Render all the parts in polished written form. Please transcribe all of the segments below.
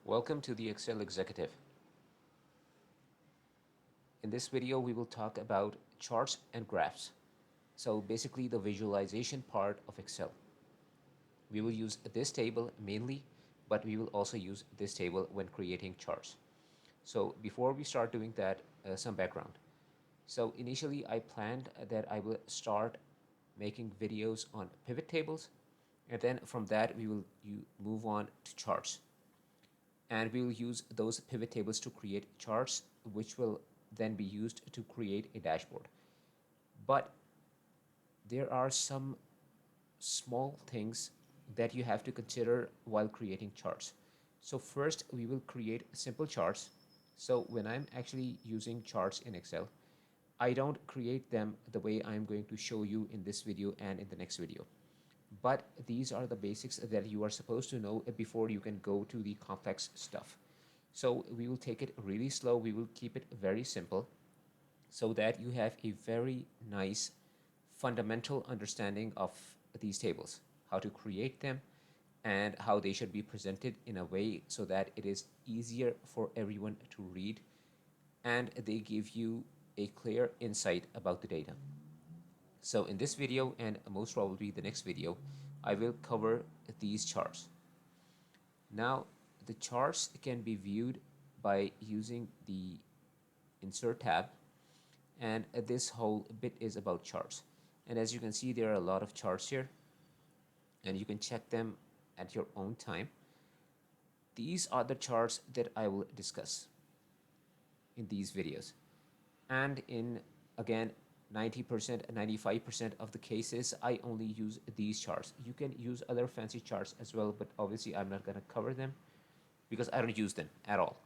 Welcome to the Excel Executive. In this video, we will talk about charts and graphs. So basically the visualization part of Excel. We will use this table mainly, but we will also use this table when creating charts. So before we start doing that, some background. So initially I planned that I will start making videos on pivot tables, and then from that we will move on to charts. And we will use those pivot tables to create charts, which will then be used to create a dashboard. But there are some small things that you have to consider while creating charts. So first, we will create simple charts. So when I'm actually using charts in Excel, I don't create them the way I'm going to show you in this video and in the next video. But these are the basics that you are supposed to know before you can go to the complex stuff. So we will take it really slow. We will keep it very simple so that you have a very nice fundamental understanding of these tables, how to create them, and how they should be presented in a way so that it is easier for everyone to read and they give you a clear insight about the data. So in this video and most probably the next video, I will cover these charts. Now, the charts can be viewed by using the Insert tab, and this whole bit is about charts. And as you can see, there are a lot of charts here, and you can check them at your own time. These are the charts that I will discuss in these videos. And in, again, 90%, 95% of the cases, I only use these charts. You can use other fancy charts as well, but obviously I'm not going to cover them because I don't use them at all.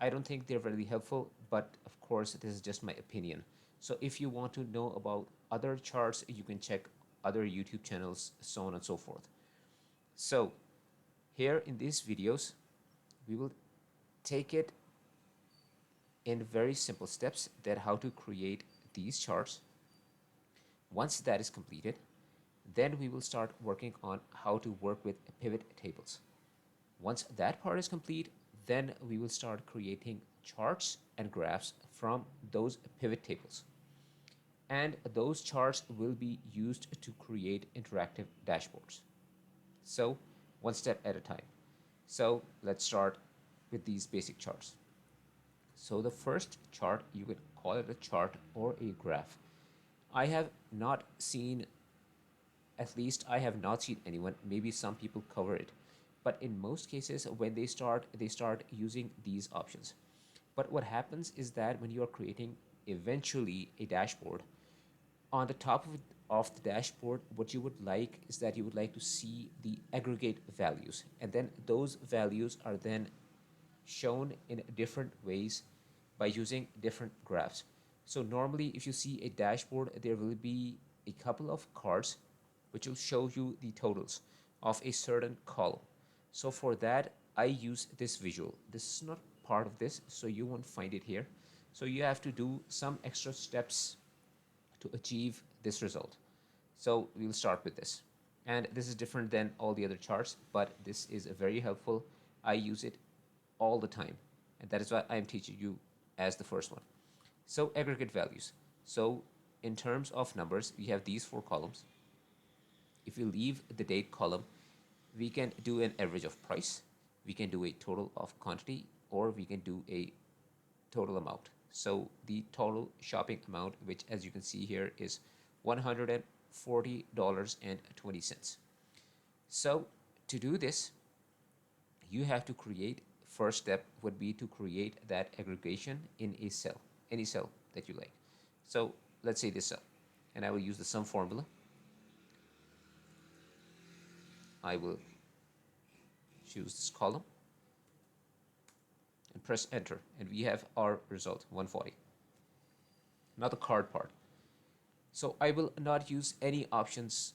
I don't think they're very helpful, but of course, this is just my opinion. So if you want to know about other charts, you can check other YouTube channels, so on and so forth. So here in these videos, we will take it in very simple steps that how to create these charts. Once that is completed, then we will start working on how to work with pivot tables. Once that part is complete, then we will start creating charts and graphs from those pivot tables. And those charts will be used to create interactive dashboards. So one step at a time. So let's start with these basic charts. So the first chart, you could call it a chart or a graph. I have not seen, at least I have not seen anyone, maybe some people cover it, but in most cases when they start using these options. But what happens is that when you are creating eventually a dashboard, on the top of the dashboard, what you would like is that you would like to see the aggregate values, and then those values are then shown in different ways by using different graphs. So normally if you see a dashboard, there will be a couple of cards which will show you the totals of a certain column. So for that, I use this visual. This is not part of this, so you won't find it here. So you have to do some extra steps to achieve this result. So we'll start with this. And this is different than all the other charts, but this is very helpful. I use it all the time, and that is why I'm teaching you as the first one. So aggregate values. So in terms of numbers, we have these four columns. If we leave the date column, we can do an average of price, we can do a total of quantity, or we can do a total amount. So the total shopping amount, which as you can see here is $140.20. So to do this, you have to create, first step would be to create that aggregation in a cell, any cell that you like. So let's say this cell, and I will use the sum formula. I will choose this column and press enter, and we have our result 140. Now the card part. So I will not use any options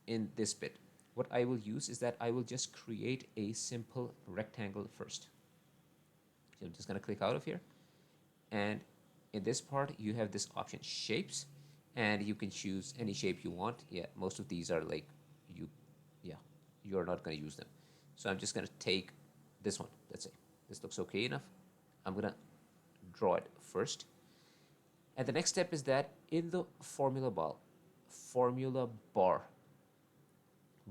in this bit. What I will use is that I will just create a simple rectangle first. So I'm just going to click out of here, and in this part you have this option shapes, and you can choose any shape you want. Yeah, most of these are like you're not going to use them. So I'm just going to take this one, let's say. This looks okay enough. I'm gonna draw it first. And the next step is that in the formula bar,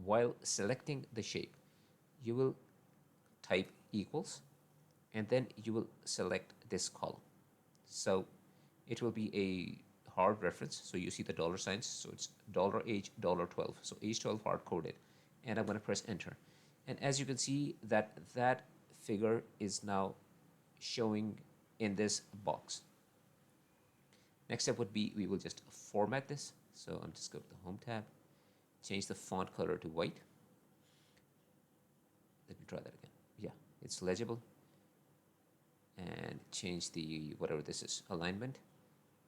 while selecting the shape, you will type equals, and then you will select this column. So it will be a hard reference. So you see the dollar signs. So it's $H, $12. So H12 hard coded. And I'm going to press enter. And as you can see that figure is now showing in this box. Next step would be we will just format this. So I'm just going to the home tab, change the font color to white. Let me try that again. Yeah, it's legible. And change the whatever this is, alignment,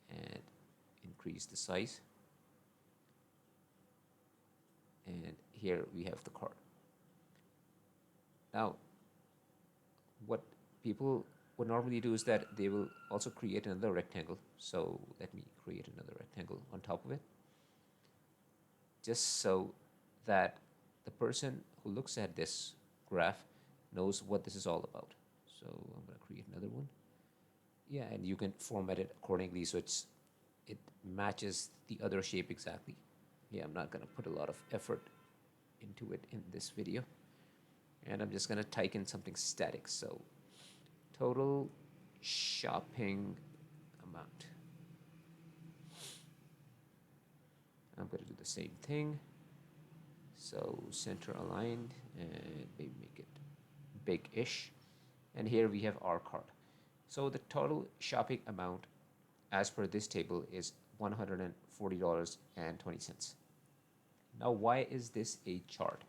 and increase the size. And here we have the card. Now, what people would normally do is that they will also create another rectangle. So let me create another rectangle on top of it, just so that the person who looks at this graph knows what this is all about. So I'm going to create another one. Yeah, and you can format it accordingly so it matches the other shape exactly. Yeah, I'm not going to put a lot of effort into it in this video. And I'm just going to type in something static. So total shopping amount. I'm going to do the same thing. So center aligned and maybe make it big-ish. And here we have our card. So the total shopping amount as per this table is $140.20. Now, why is this a chart?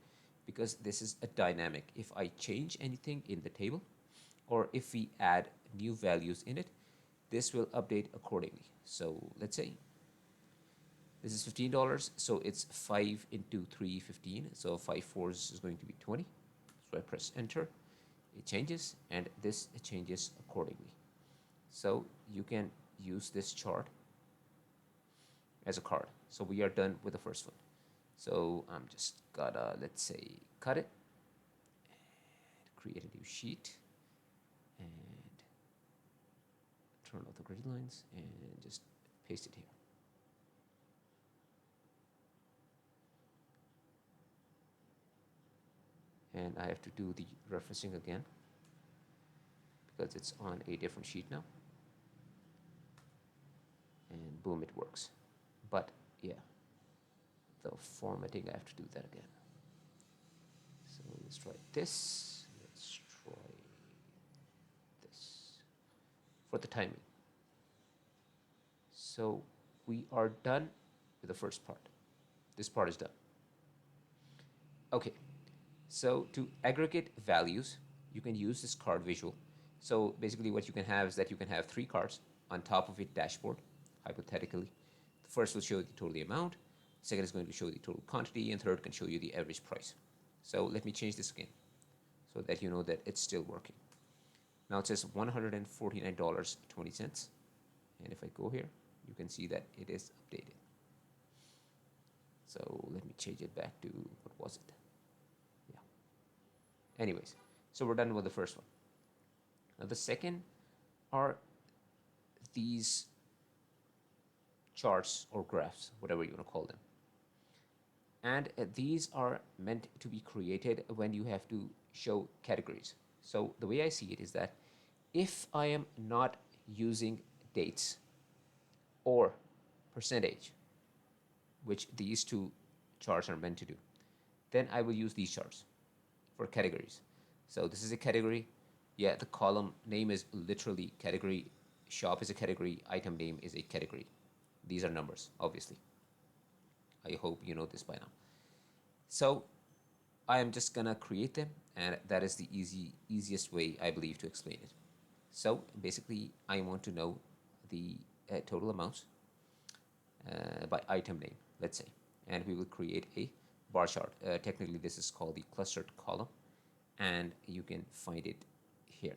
Because this is a dynamic. If I change anything in the table, or if we add new values in it, this will update accordingly. So let's say this is $15, so it's 5 into 3, 15. So 5 fours is going to be 20. So I press enter. It changes, and this changes accordingly. So you can use this chart as a card. So we are done with the first one. So I'm just gotta, let's say, cut it, and create a new sheet, and turn off the grid lines, and just paste it here. And I have to do the referencing again because it's on a different sheet now. And boom, it works. But yeah, the formatting, I have to do that again. So let's try this. Let's try this for the timing. So we are done with the first part. This part is done. Okay. So to aggregate values, you can use this card visual. So basically what you can have is that you can have 3 cards on top of a dashboard, hypothetically. The first will show the total amount, second is going to show the total quantity, and third can show you the average price. So let me change this again so that you know that it's still working. Now it says $149.20. And if I go here, you can see that it is updated. So let me change it back to, what was it? Anyways, so we're done with the first one. Now the second are these charts or graphs, whatever you want to call them. And these are meant to be created when you have to show categories. So the way I see it is that if I am not using dates or percentage, which these two charts are meant to do, then I will use these charts for categories. So this is a category. Yeah, the column name is literally category. Shop is a category. Item name is a category. These are numbers, obviously. I hope you know this by now. So I am just gonna create them, and that is the easiest way, I believe, to explain it. So basically, I want to know the total amounts by item name, let's say, and we will create a bar chart. Technically, this is called the clustered column, and you can find it here,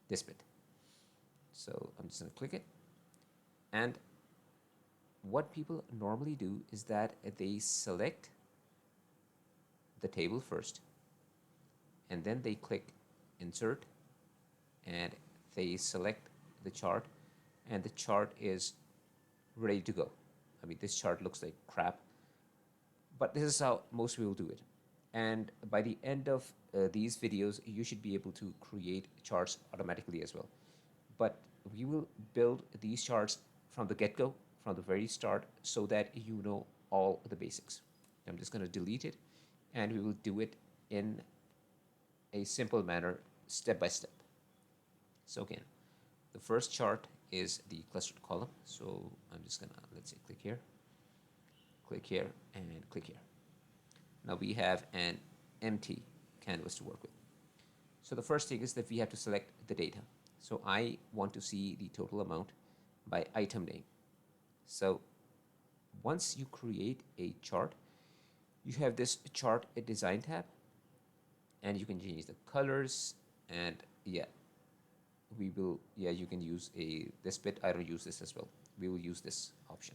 this bit. So I'm just going to click it. And what people normally do is that they select the table first, and then they click insert, and they select the chart, and the chart is ready to go. I mean, this chart looks like crap, but this is how most people do it. And by the end of these videos, you should be able to create charts automatically as well. But we will build these charts from the get-go, from the very start, so that you know all the basics. I'm just going to delete it, and we will do it in a simple manner, step by step. So again, the first chart is the clustered column. So I'm just gonna, let's say, click here, and click here. Now we have an empty canvas to work with. So the first thing is that we have to select the data. So I want to see the total amount by item name. So once you create a chart, you have this chart design tab, and you can change the colors, and yeah, you can use this bit. I don't use this as well. We will use this option.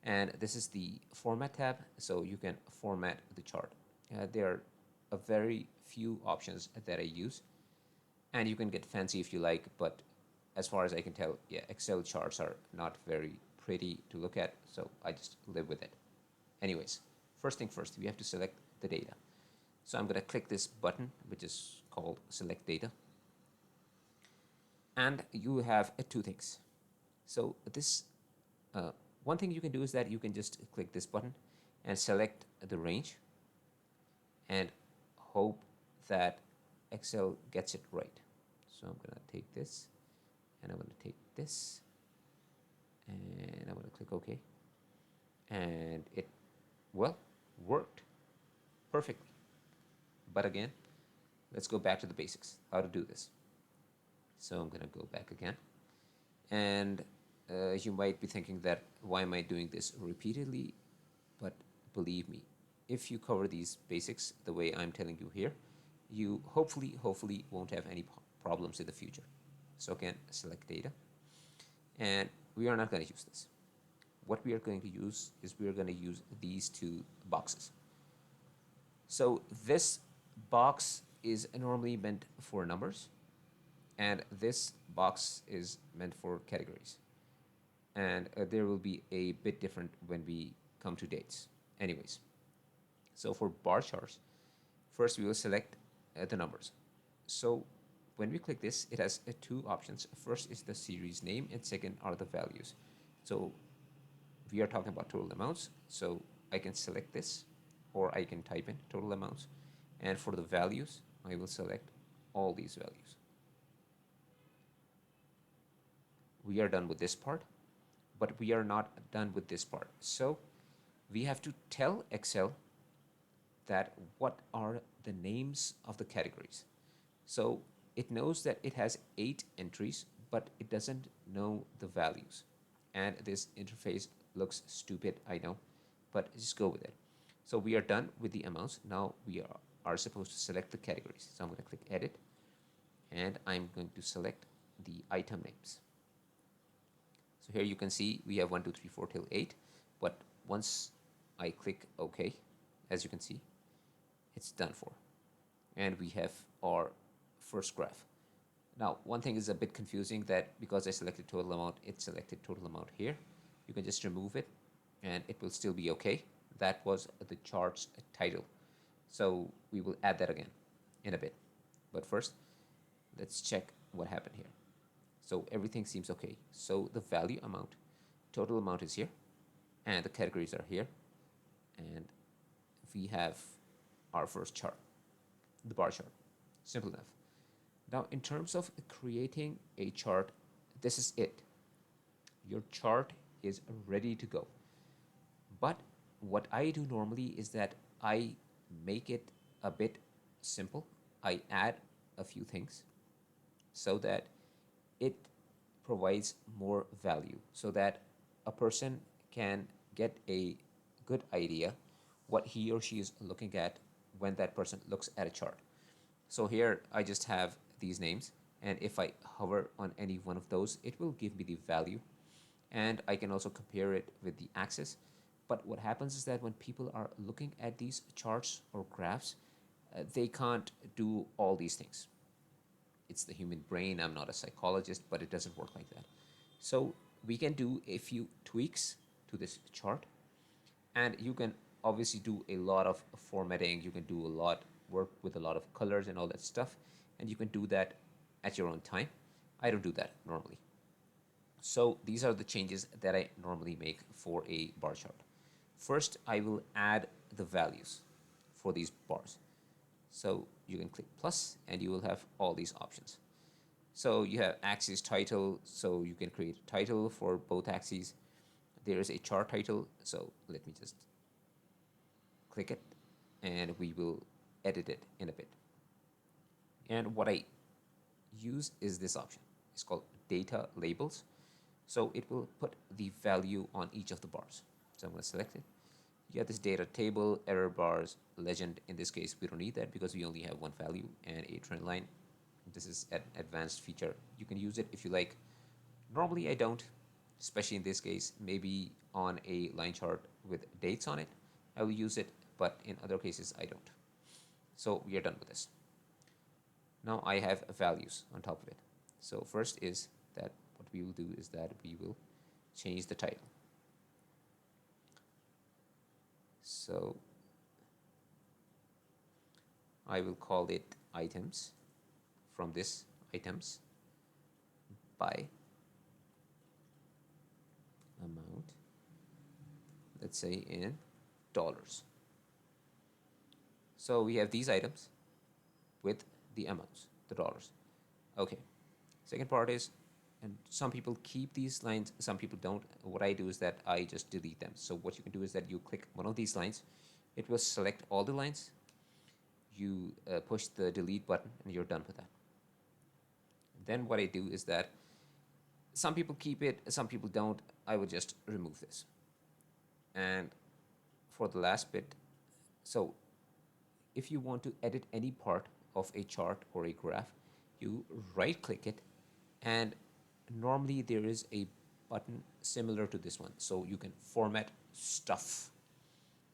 And this is the format tab, so you can format the chart. There are a very few options that I use, and you can get fancy if you like, but as far as I can tell, yeah, Excel charts are not very pretty to look at, so I just live with it. Anyways, first thing first, we have to select the data. So I'm going to click this button, which is called Select Data. And you have two things. So this one thing you can do is that you can just click this button and select the range and hope that Excel gets it right. So I'm going to take this, and I'm going to take this, and I'm going to click OK. And it, well, worked perfectly. But again, let's go back to the basics, how to do this. So I'm going to go back again. And you might be thinking that, why am I doing this repeatedly? But believe me, if you cover these basics the way I'm telling you here, you hopefully won't have any problems in the future. So again, select data. And we are not going to use this. What we are going to use is we are going to use these two boxes. So this box is normally meant for numbers, and this box is meant for categories. And there will be a bit different when we come to dates. Anyways, so for bar charts, first we will select the numbers. So when we click this, it has two options. First is the series name, and second are the values. So we are talking about total amounts, so I can select this, or I can type in total amounts. And for the values, I will select all these values. We are done with this part, but we are not done with this part. So we have to tell Excel that what are the names of the categories. So it knows that it has 8 entries, but it doesn't know the values. And this interface looks stupid, I know, but just go with it. So we are done with the amounts. Now we are supposed to select the categories. So I'm going to click Edit, and I'm going to select the item names. So here you can see we have 1, 2, 3, 4 till 8, but once I click OK, as you can see, it's done for. And we have our first graph. Now, one thing is a bit confusing, that because I selected total amount, it selected total amount here. You can just remove it, and it will still be okay. That was the chart's title. So we will add that again in a bit. But first, let's check what happened here. So everything seems okay. So the value amount, total amount is here, and the categories are here, and we have our first chart, the bar chart. Simple enough. Now, in terms of creating a chart, this is it. Your chart is ready to go. But what I do normally is that I make it a bit simple. I add a few things so that it provides more value, so that a person can get a good idea what he or she is looking at when that person looks at a chart. So here I just have these names, and if I hover on any one of those, it will give me the value, and I can also compare it with the axis. But what happens is that when people are looking at these charts or graphs, they can't do all these things. it's the human brain. I'm not a psychologist, but it doesn't work like that. So we can do a few tweaks to this chart, and you can obviously do a lot of formatting. You can do a lot, work with a lot of colors and all that stuff, and you can do that at your own time. I don't do that normally. So these are the changes that I normally make for a bar chart. First, I will add the values for these bars. So you can click plus and you will have all these options. So you have axis title, so you can create a title for both axes. There is a chart title, so let me just click it and we will edit it in a bit. And what I use is this option. It's called data labels. So it will put the value on each of the bars. So I'm going to select it. You have this data table, error bars, legend. In this case, we don't need that because we only have one value and a trend line. This is an advanced feature. You can use it if you like. Normally, I don't, especially in this case. Maybe on a line chart with dates on it, I will use it, but in other cases, I don't. So we are done with this. Now I have values on top of it. So first is that what we will do is that we will change the title. So I will call it items from this items by amount, let's say in dollars. So we have these items with the amounts, the dollars. Okay. Second part is, and some people keep these lines, some people don't. What I do is that I just delete them. So what you can do is that you click one of these lines, it will select all the lines, you push the delete button and you're done with that. Then what I do is that some people keep it, some people don't. I would just remove this. And for the last bit, so if you want to edit any part of a chart or a graph, you right click it, and normally there is a button similar to this one. So you can format stuff.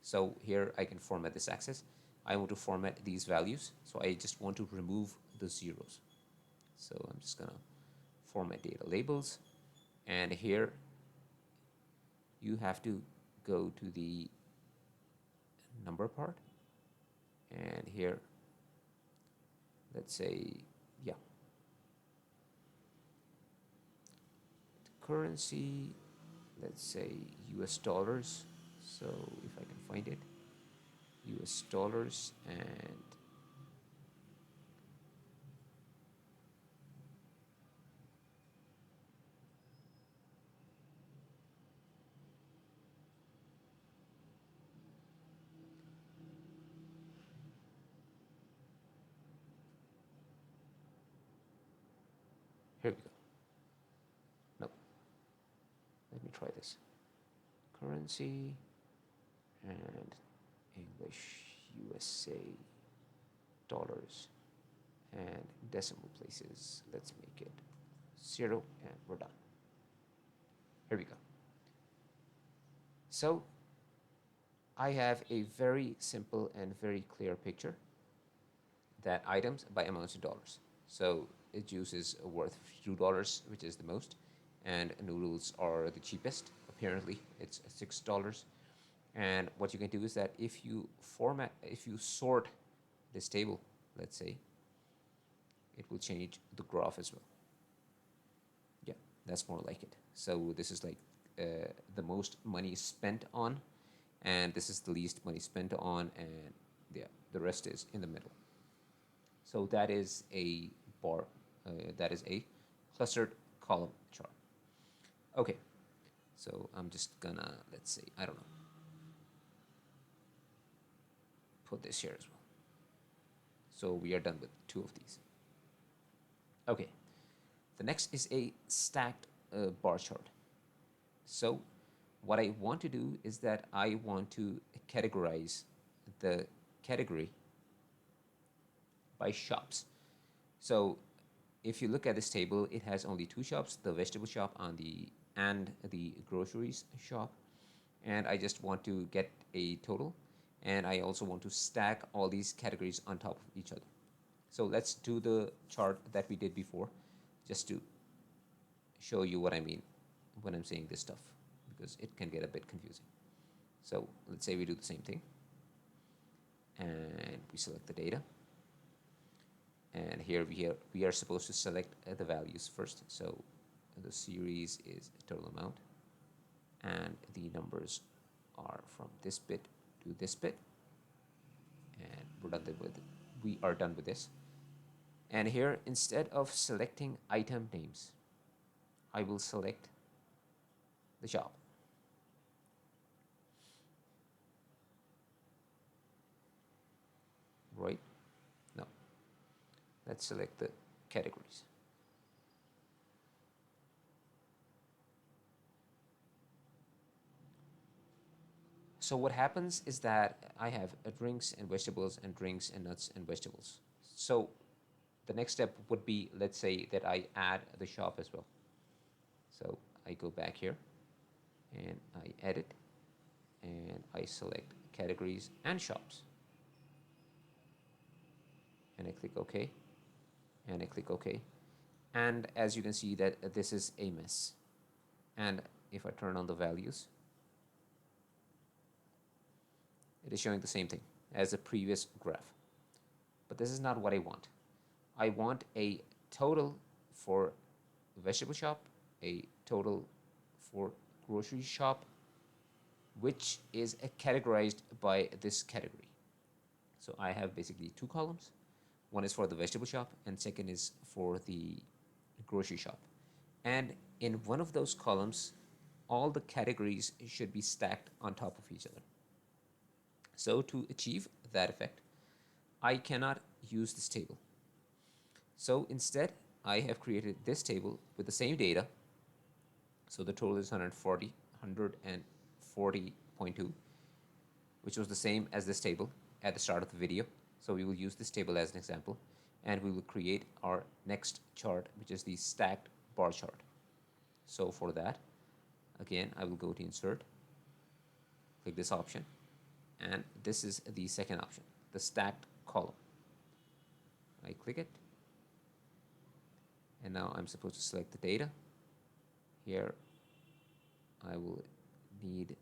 So here I can format this axis. I want to format these values. So I just want to remove the zeros. So I'm just gonna format data labels. And here you have to go to the number part. And here, let's say, yeah, currency, let's say US dollars. So if I can find it, US dollars, and here we go. No, let me try this. Currency and English, USA, dollars, and decimal places. Let's make it 0, and we're done. Here we go. So I have a very simple and very clear picture that items by amounts in dollars. So juice is worth $2, which is the most, and noodles are the cheapest. Apparently, it's $6. And what you can do is that if you sort this table, let's say, it will change the graph as well. Yeah, that's more like it. So this is like the most money spent on, and this is the least money spent on, and yeah, the rest is in the middle. So that is a bar, that is a clustered column chart. Okay, so I'm just gonna, let's say, I don't know, put this here as well. So we are done with 2 of these. Okay, the next is a stacked bar chart. So what I want to do is that I want to categorize the category by shops. So if you look at this table, it has only 2 shops, the vegetable shop and the groceries shop. And I just want to get a total. And I also want to stack all these categories on top of each other. So let's do the chart that we did before, just to show you what I mean when I'm saying this stuff, because it can get a bit confusing. So let's say we do the same thing, and we select the data, and here we are supposed to select the values first. So the series is total amount, and the numbers are from this bit to this bit, and we are done with this. And here, instead of selecting item names, I will select the shop. Right? No. Let's select the categories. So what happens is that I have drinks and vegetables and drinks and nuts and vegetables. So the next step would be, let's say that I add the shop as well. So I go back here and I edit and I select categories and shops. And I click OK. And I click OK. And as you can see that this is a mess. And if I turn on the values, it is showing the same thing as the previous graph. But this is not what I want. I want a total for vegetable shop, a total for grocery shop, which is categorized by this category. So I have basically two columns. One is for the vegetable shop and second is for the grocery shop. And in one of those columns, all the categories should be stacked on top of each other. So to achieve that effect, I cannot use this table. So instead, I have created this table with the same data. So the total is 140.2, which was the same as this table at the start of the video. So we will use this table as an example, and we will create our next chart, which is the stacked bar chart. So for that, again, I will go to Insert, click this option, and this is the second option, the stacked column. I click it, and now I'm supposed to select the data. Here, I will need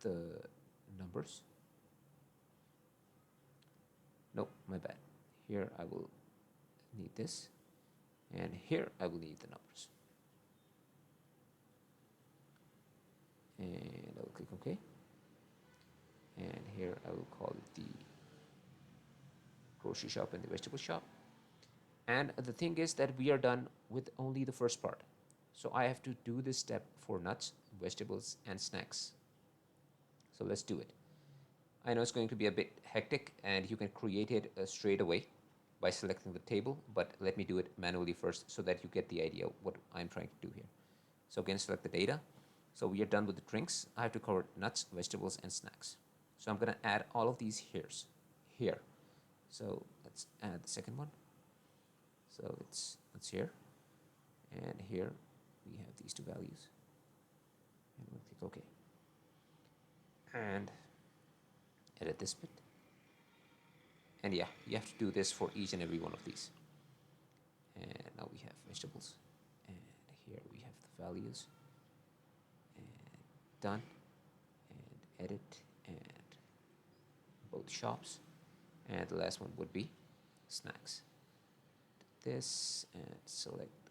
the numbers. Nope, my bad. Here I will need this, and here I will need the numbers. And I will click OK. And here I will call it the grocery shop and the vegetable shop. And the thing is that we are done with only the first part. So I have to do this step for nuts, vegetables, and snacks. So let's do it. I know it's going to be a bit hectic, and you can create it straight away by selecting the table, but let me do it manually first so that you get the idea of what I'm trying to do here. So again, select the data. So we are done with the drinks. I have to cover nuts, vegetables, and snacks. So I'm going to add all of these here. So let's add the second one. So it's here, and here we have these two values, and we'll click OK. And edit this bit. And yeah, you have to do this for each and every one of these. And now we have vegetables, and here we have the values, and done, and edit, and both shops, and the last one would be snacks. This and select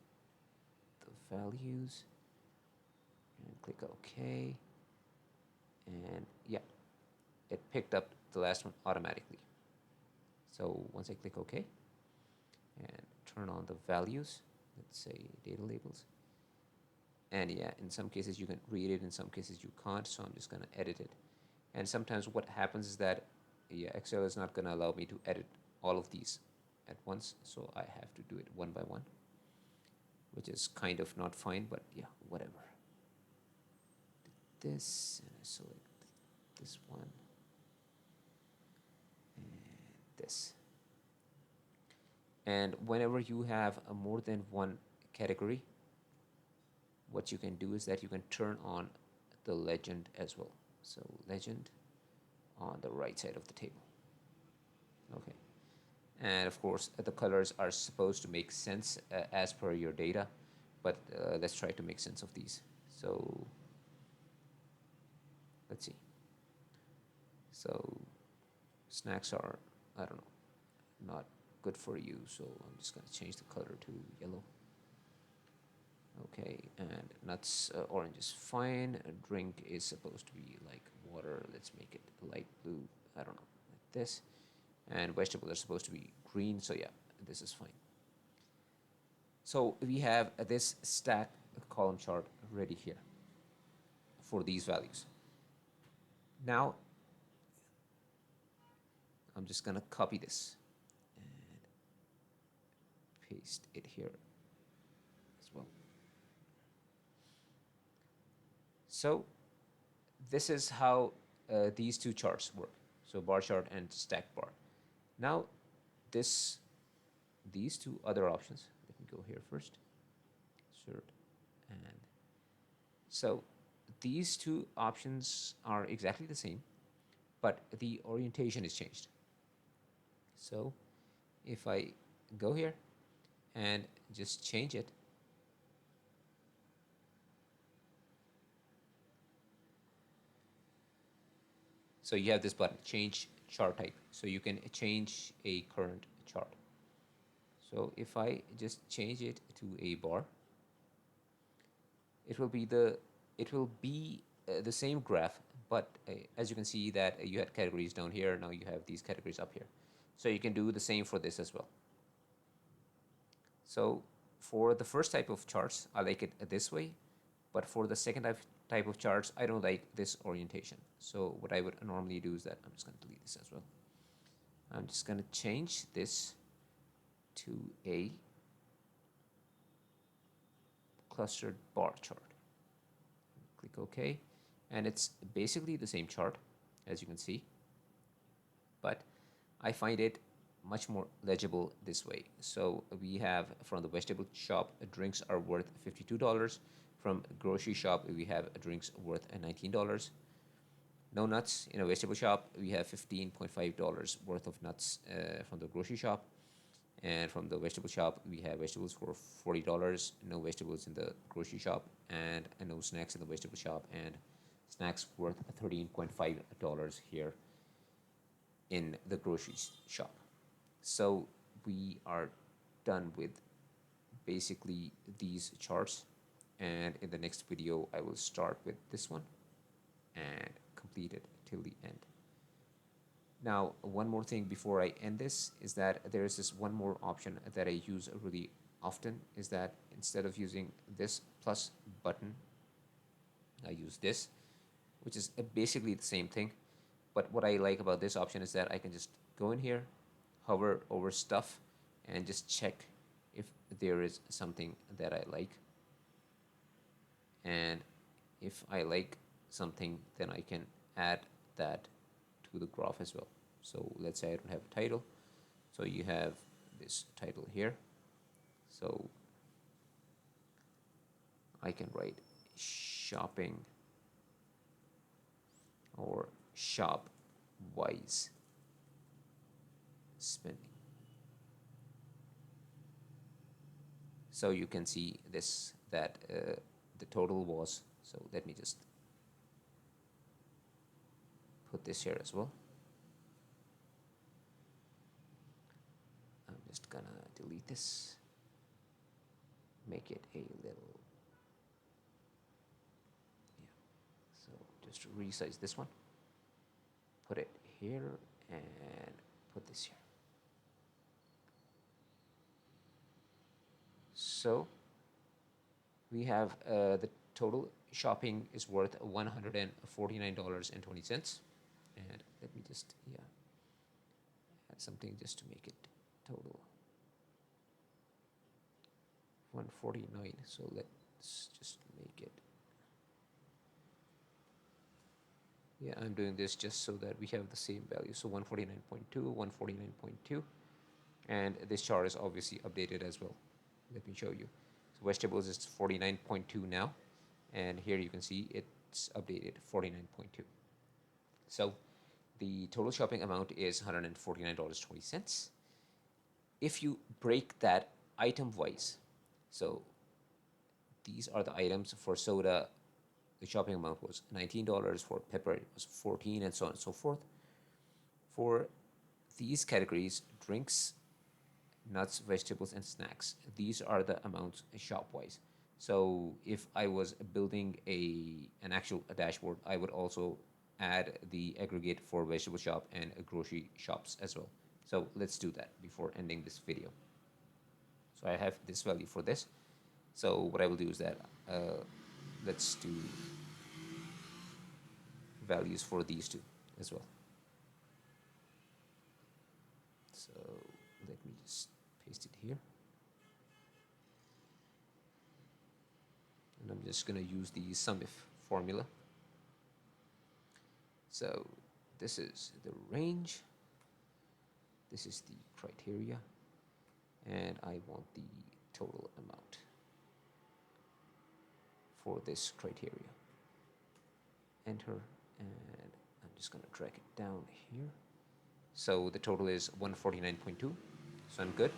the values and click OK, and yeah, it picked up the last one automatically. So once I click OK and turn on the values, let's say data labels, and yeah, in some cases you can read it, in some cases you can't, so I'm just going to edit it. And sometimes what happens is that Excel is not going to allow me to edit all of these at once, so I have to do it one by one, which is kind of not fine, but yeah, whatever. This, and I select this one, and this. And whenever you have more than one category, what you can do is that you can turn on the legend as well. So legend on the right side of the table. Okay. And of course, the colors are supposed to make sense as per your data, but let's try to make sense of these. So let's see. So snacks are, I don't know, not good for you. So I'm just going to change the color to yellow. Okay, and nuts, orange is fine. A drink is supposed to be like water. Let's make it light blue. I don't know, like this. And vegetables are supposed to be green. So yeah, this is fine. So we have this stack column chart ready here for these values. Now I'm just gonna copy this and paste it here as well. So this is how these two charts work. So bar chart and stack bar. Now these two other options, let me go here first, insert, and so these two options are exactly the same, but the orientation is changed. So if I go here and just change it, so you have this button, change chart type. So you can change a current chart. So if I just change it to a bar, it will be the same graph, but as you can see that you had categories down here, now you have these categories up here. So you can do the same for this as well. So for the first type of charts, I like it this way, but for the second type of charts, I don't like this orientation. So what I would normally do is that I'm just going to delete this as well. I'm just going to change this to a clustered bar chart. Click OK, and it's basically the same chart, as you can see, but I find it much more legible this way. So we have from the vegetable shop, drinks are worth $52. From grocery shop, we have drinks worth $19. No nuts in a vegetable shop, we have $15.5 worth of nuts from the grocery shop. And from the vegetable shop, we have vegetables for $40, no vegetables in the grocery shop, and no snacks in the vegetable shop, and snacks worth $13.5 here in the grocery shop. So we are done with basically these charts, and in the next video I will start with this one and complete it till the end. Now, one more thing before I end this is that there is this one more option that I use really often, is that instead of using this plus button, I use this, which is basically the same thing. But what I like about this option is that I can just go in here, hover over stuff, and just check if there is something that I like. And if I like something, then I can add that to the graph as well. So let's say I don't have a title. So you have this title here. So I can write shopping or shop wise spending. So you can see this, that the total was, so let me just put this here as well. I'm just gonna delete this, make it a little, yeah. So just resize this one, put it here, and put this here. So we have the total shopping is worth $149.20. And let me just, yeah, add something just to make it total 149. So let's just make it, yeah, I'm doing this just so that we have the same value. So 149.2, 149.2, and this chart is obviously updated as well. Let me show you. So vegetables is 49.2 now, and here you can see it's updated 49.2. So the total shopping amount is $149.20. if you break that item wise, so these are the items for soda, the shopping amount was $19, for pepper it was 14, and so on and so forth. For these categories, drinks, nuts, vegetables, and snacks, these are the amounts shop wise. So if I was building an actual dashboard, I would also add the aggregate for vegetable shop and grocery shops as well. So let's do that before ending this video. So I have this value for this. So what I will do is that let's do values for these two as well. So let me just paste it here. And I'm just going to use the SUMIF formula. So this is the range, this is the criteria, and I want the total amount for this criteria. Enter, and I'm just going to drag it down here. So the total is 149.2, so I'm good.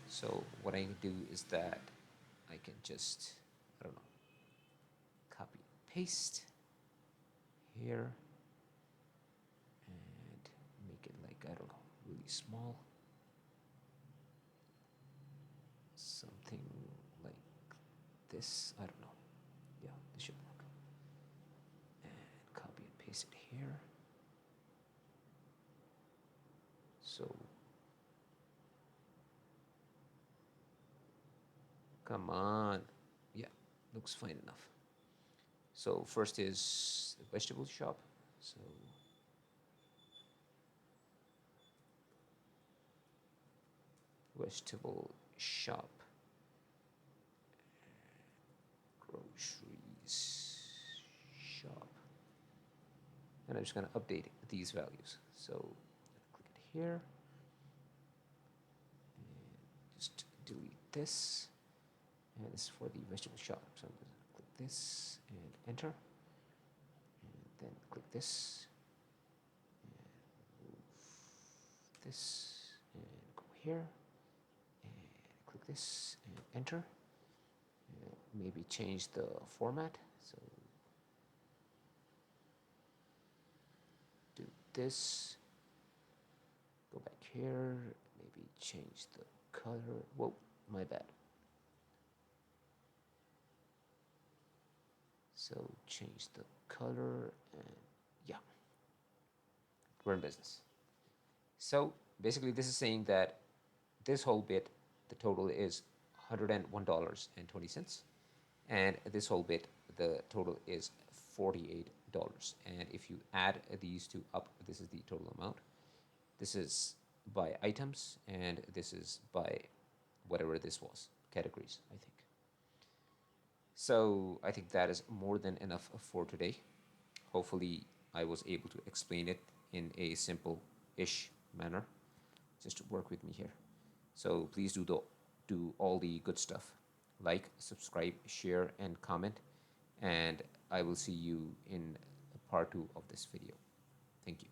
So what I can do is that I can just, I don't know, copy and paste here and make it like, I don't know, really small. Something like this, I don't know. Yeah, this should work. And copy and paste it here. So, come on. Yeah, looks fine enough. So first is the vegetable shop. So vegetable shop, groceries shop, and I'm just going to update these values. So click it here, and just delete this, and this is for the vegetable shop. So I'm going to click this and enter, and then click this, and move this, and go here, and click this and enter. Maybe change the format. So do this, go back here, maybe change the color. Whoa, my bad. So change the color, and yeah, we're in business. So basically this is saying that this whole bit, the total is $101.20. And this whole bit, the total is $48. And if you add these two up, this is the total amount. This is by items, and this is by whatever this was, categories, I think. So I think that is more than enough for today. Hopefully I was able to explain it in a simple-ish manner. Just work with me here. So please do all the good stuff. Like, subscribe, share, and comment. And I will see you in part 2 of this video. Thank you.